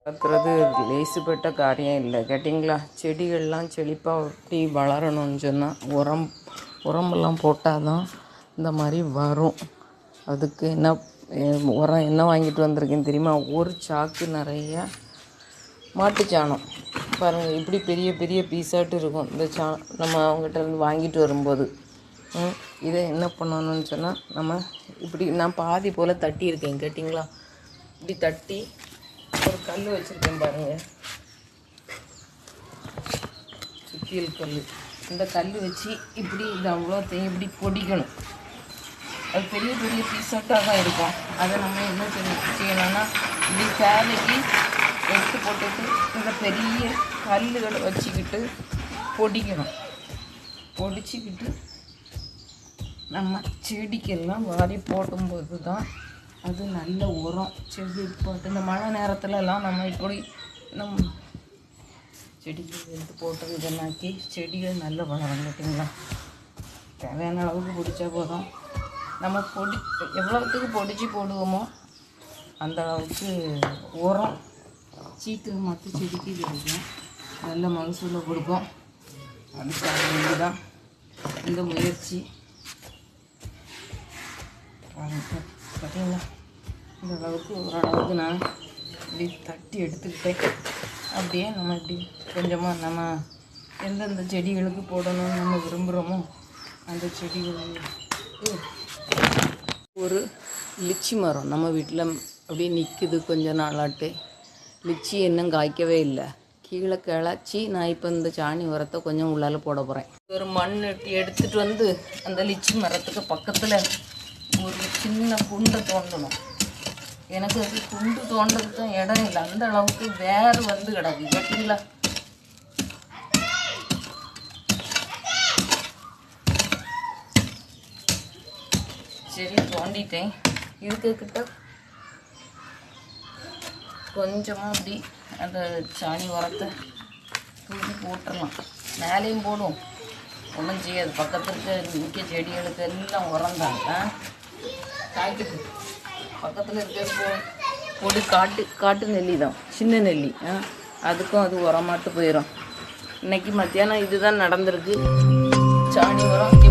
பார்க்குறது லேசுப்பட்ட காரியம் இல்லை கேட்டிங்களா. செடிகள்லாம் செழிப்பாக ஒட்டி வளரணும்னு சொன்னால் உரமெல்லாம் போட்டால் தான் இந்த மாதிரி வரும். அதுக்கு உரம் என்ன வாங்கிட்டு வந்திருக்கேன்னு தெரியுமா? ஒரு சாக்கு நிறைய மாட்டுச்சாணம் பாருங்கள். இப்படி பெரிய பெரிய பீஸாட்டு இருக்கும் இந்த நம்ம அவங்ககிட்ட இருந்து வாங்கிட்டு வரும்போது. இதை என்ன பண்ணணும்னு சொன்னால் நம்ம இப்படி நான் பாதி போல் தட்டியிருக்கேன் கேட்டிங்களா. இப்படி தட்டி ஒரு கல் வச்சுருக்கேன் பாருங்கள், சுத்தியல் கல். இந்த கல் வச்சு இப்படி இது அவ்வளோத்தையும் இப்படி பொடிக்கணும். அது பெரிய பெரிய பீஸாட்டாக தான் இருக்கும். அதை நம்ம என்ன செய்யணும்னா இப்படி தேவைக்கு எடுத்து போட்டுட்டு இந்த பெரிய கல்லுகளை வச்சுக்கிட்டு பொடிக்கணும். பொடிச்சிக்கிட்டு நம்ம செடிக்கெல்லாம் வாரி போடும்போது தான் அது நல்ல உரம். செடி போட்டு இந்த மழை நேரத்துலலாம் நம்ம இப்படி நம்ம செடிகள் எடுத்து போட்டது இதெல்லாக்கி செடிகள் நல்ல வளரும் கேட்டிங்களா. தேவையான அளவுக்கு பிடிச்சா போதும். நம்ம எவ்வளோத்துக்கு பொடிச்சு போடுவோமோ அந்த அளவுக்கு உரம் சீக்கிரம் மற்ற செடிக்கு கிடைக்கும், நல்ல மகசூலை கொடுக்கும். அதுக்காக வேண்டி தான் இந்த முயற்சி. பார்த்தீங்களா, இந்த அளவுக்கு ஓரளவுக்கு நான் இப்படி தட்டி எடுத்துக்கிட்டேன். அப்படியே நம்ம இப்படி கொஞ்சமாக நம்ம எந்தெந்த செடிகளுக்கு போடணும்னு நம்ம விரும்புகிறோமோ அந்த செடிகளுக்கு ஒரு லிச்சி மரம் நம்ம வீட்டில் அப்படியே நிற்குது கொஞ்ச நாளாட்டு. லிச்சி இன்னும் காய்க்கவே இல்லை. கீழே கிளச்சி நான் இப்போ இந்த சாணி உரத்தை கொஞ்சம் உள்ளால் போட போகிறேன். ஒரு மண் எடுத்துகிட்டு வந்து அந்த லிச்சி மரத்துக்கு பக்கத்தில் ஒரு சின்ன குண்டை தோண்டணும். எனக்கு அது குண்டு தோண்டதுக்கு தான் இடம் இல்லை, அந்த அளவுக்கு வேறு வந்து கிடக்கு கேட்டிங்களா. சரி தோண்டிட்டேன். இதுக்கிட்ட கொஞ்சமாக அப்படி அந்த சாணி உரத்தை தூக்கி போட்டுடலாம். மேலேயும் போடும், ஒன்றும் செய்யாது. பக்கத்தில் இருக்க செடிகளுக்கு எல்லாம் உரந்தாங்க காய்க்குது. பக்கத்தில் இருக்க பொடி காட்டு நெல்லி தான், சின்ன நெல்லி. அதுக்கும் அது உரமாட்டு போயிடும். இன்றைக்கி மத்தியானம் இதுதான் நடந்திருக்கு. சாணி உரம்